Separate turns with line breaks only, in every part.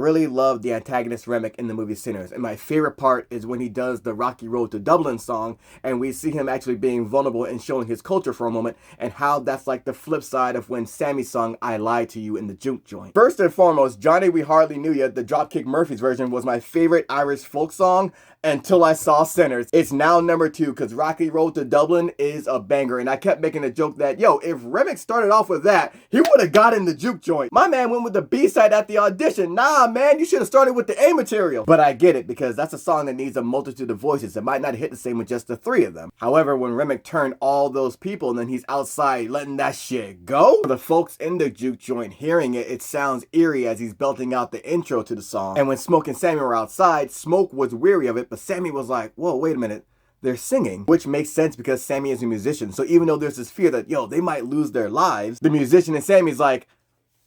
really love the antagonist Remmick in the movie Sinners, and my favorite part is when he does the Rocky Road to Dublin song, and we see him actually being vulnerable and showing his culture for a moment, and how that's like the flip side of when Sammie sung I Lied to You in the juke joint. First and foremost, Johnny We Hardly Knew Ya, the Dropkick Murphys version, was my favorite Irish folk song until I saw Sinners. It's now number 2 because Rocky Road to Dublin is a banger, and I kept making a joke that, yo, if Remmick started off with that, he would have got in the juke joint. My man went with the B-side at the audition. Nah, man, you should have started with the A material. But I get it, because that's a song that needs a multitude of voices. It might not hit the same with just the 3 of them. However, when Remmick turned all those people and then he's outside letting that shit go, the folks in the juke joint hearing it, it sounds eerie as he's belting out the intro to the song. And when Smoke and Sammie were outside, Smoke was weary of it, but Sammie was like, whoa, wait a minute. They're singing, which makes sense because Sammie is a musician. So even though there's this fear that, yo, they might lose their lives, the musician in Sammie's like,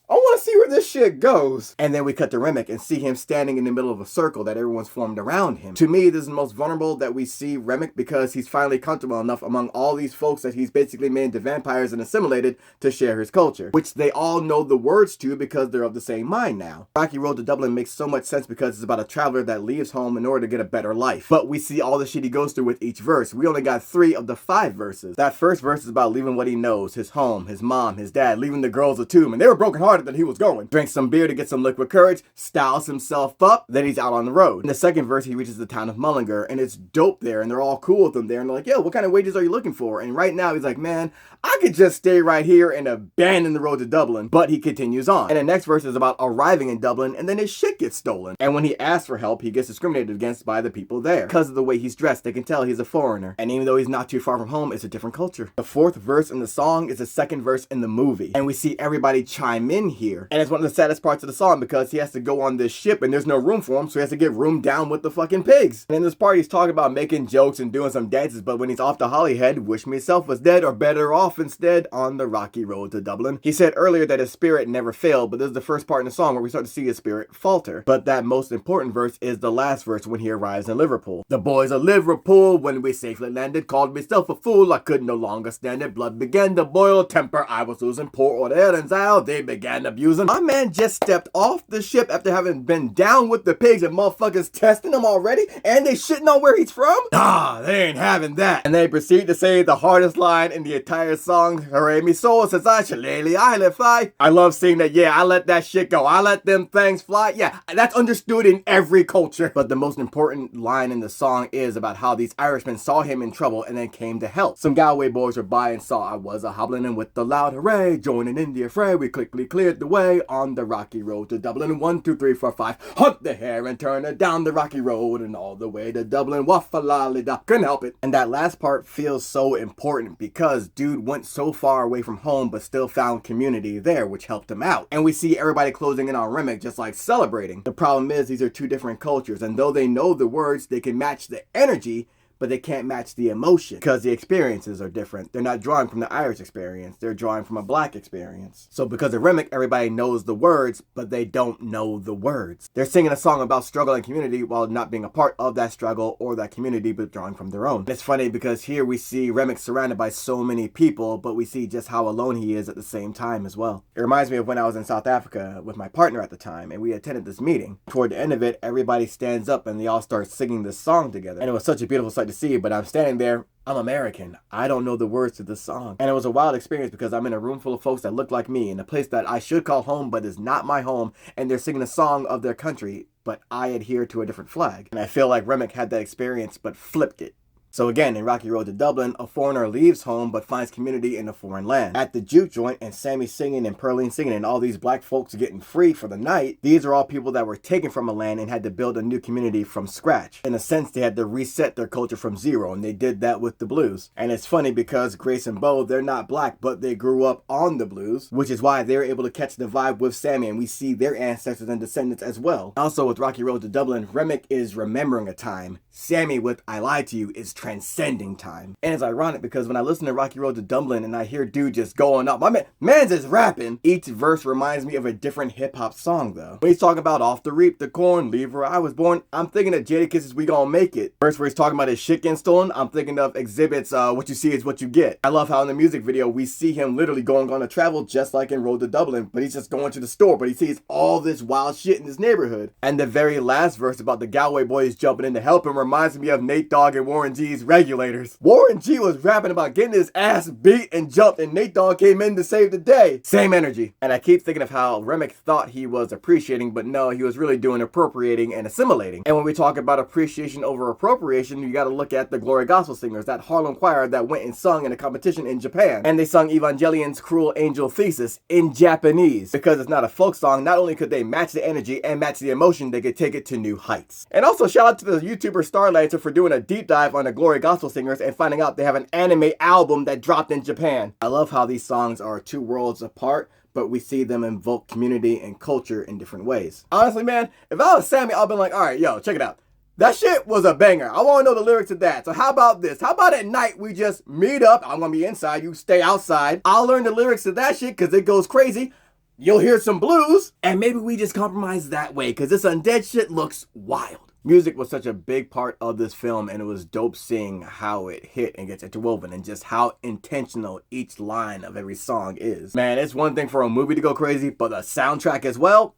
I want to see where this shit goes. And then we cut to Remmick and see him standing in the middle of a circle that everyone's formed around him. To me, this is the most vulnerable that we see Remmick because he's finally comfortable enough among all these folks that he's basically made into vampires and assimilated to share his culture, which they all know the words to because they're of the same mind now. Rocky Road to Dublin makes so much sense because it's about a traveler that leaves home in order to get a better life. But we see all the shit he goes through with each verse. We only got 3 of the 5 verses. That first verse is about leaving what he knows, his home, his mom, his dad, leaving the girls a tomb, and they were brokenhearted that he was going. Drinks some beer to get some liquid courage, styles himself up, then he's out on the road. In the second verse, he reaches the town of Mullingar, and it's dope there, and they're all cool with him there, and they're like, yo, what kind of wages are you looking for? And right now, he's like, man, I could just stay right here and abandon the road to Dublin, but he continues on. And the next verse is about arriving in Dublin, and then his shit gets stolen. And when he asks for help, he gets discriminated against by the people there. Because of the way he's dressed, they can tell he's a foreigner. And even though he's not too far from home, it's a different culture. The 4th verse in the song is the 2nd verse in the movie. And we see everybody chime in here. And it's one of the saddest parts of the song because he has to go on this ship and there's no room for him, so he has to get roomed down with the fucking pigs. And in this part, he's talking about making jokes and doing some dances, but when he's off to Holyhead, wish myself was dead or better off instead on the Rocky Road to Dublin. He said earlier that his spirit never failed, but this is the first part in the song where we start to see his spirit falter. But that most important verse is the last verse when he arrives in Liverpool. The boys of Liverpool, when we safely landed, called myself a fool. I could no longer stand it. Blood began to boil, temper I was losing. Poor old Aaron's out, they began abusing. My man just stepped off the ship after having been down with the pigs and motherfuckers testing him already, and they shitting on where he's from? Nah, they ain't having that. And they proceed to say the hardest line in the entire song, hooray me soul, says I shillelagh I let fly. I love seeing that, yeah, I let that shit go. I let them things fly. Yeah, that's understood in every culture. But the most important line in the song is about how these Irishmen saw him in trouble and then came to help. Some Galway boys were by and saw I was a hobbling, and with the loud hooray, joining in the affray, we quickly cleared the way on the Rocky Road to Dublin. 1, 2, 3, 4, 5. Hunt the hare and turn it down the Rocky Road and all the way to Dublin. Waffle-lolly-da, couldn't help it. And that last part feels so important because dude went so far away from home but still found community there, which helped him out. And we see everybody closing in on Remmick just like celebrating. The problem is these are 2 different cultures, and though they know the words, they can match the energy, but they can't match the emotion because the experiences are different. They're not drawing from the Irish experience. They're drawing from a black experience. So because of Remmick, everybody knows the words, but they don't know the words. They're singing a song about struggle and community while not being a part of that struggle or that community, but drawing from their own. And it's funny because here we see Remmick surrounded by so many people, but we see just how alone he is at the same time as well. It reminds me of when I was in South Africa with my partner at the time, and we attended this meeting. Toward the end of it, everybody stands up and they all start singing this song together. And it was such a beautiful sight to see, but I'm standing there, I'm American. I don't know the words to this song. And it was a wild experience because I'm in a room full of folks that look like me in a place that I should call home but is not my home, and they're singing a song of their country, but I adhere to a different flag. And I feel like Remmick had that experience but flipped it. So again, in Rocky Road to Dublin, a foreigner leaves home but finds community in a foreign land. At the juke joint, and Sammie singing and Pearline singing and all these black folks getting free for the night, these are all people that were taken from a land and had to build a new community from scratch. In a sense, they had to reset their culture from zero, and they did that with the blues. And it's funny because Grace and Bo, they're not black, but they grew up on the blues, which is why they're able to catch the vibe with Sammie, and we see their ancestors and descendants as well. Also, with Rocky Road to Dublin, Remmick is remembering a time. Sammie with I Lied to You is transcending time. And it's ironic because when I listen to Rocky Road to Dublin and I hear dude just going up, my man's just rapping. Each verse reminds me of a different hip hop song though. When he's talking about off the reap the corn, leave where I was born, I'm thinking of Jadakiss' We Gon' Make It. Verse where he's talking about his shit getting stolen, I'm thinking of Exhibit's What You See Is What You Get. I love how in the music video we see him literally going on a travel just like in Road to Dublin, but he's just going to the store, but he sees all this wild shit in his neighborhood. And the very last verse about the Galway boys jumping in to help him reminds me of Nate Dogg and Warren G's Regulators. Warren G was rapping about getting his ass beat and jumped, and Nate Dogg came in to save the day. Same energy. And I keep thinking of how Remmick thought he was appreciating, but no, he was really doing appropriating and assimilating. And when we talk about appreciation over appropriation, you gotta look at the Glory Gospel Singers, that Harlem choir that went and sung in a competition in Japan. And they sung Evangelion's Cruel Angel Thesis in Japanese. Because it's not a folk song, not only could they match the energy and match the emotion, they could take it to new heights. And also shout out to the YouTuber Starlancer for doing a deep dive on the Glory Gospel Singers and finding out they have an anime album that dropped in Japan. I love how these songs are two worlds apart, but we see them invoke community and culture in different ways. Honestly, man, if I was Sammie, I'd been like, all right, yo, check it out. That shit was a banger. I want to know the lyrics of that. So how about this? How about at night we just meet up? I'm going to be inside. You stay outside. I'll learn the lyrics to that shit because it goes crazy. You'll hear some blues. And maybe we just compromise that way because this undead shit looks wild. Music was such a big part of this film, and it was dope seeing how it hit and gets interwoven and just how intentional each line of every song is. Man, it's one thing for a movie to go crazy, but the soundtrack as well,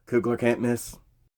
Kugler can't miss.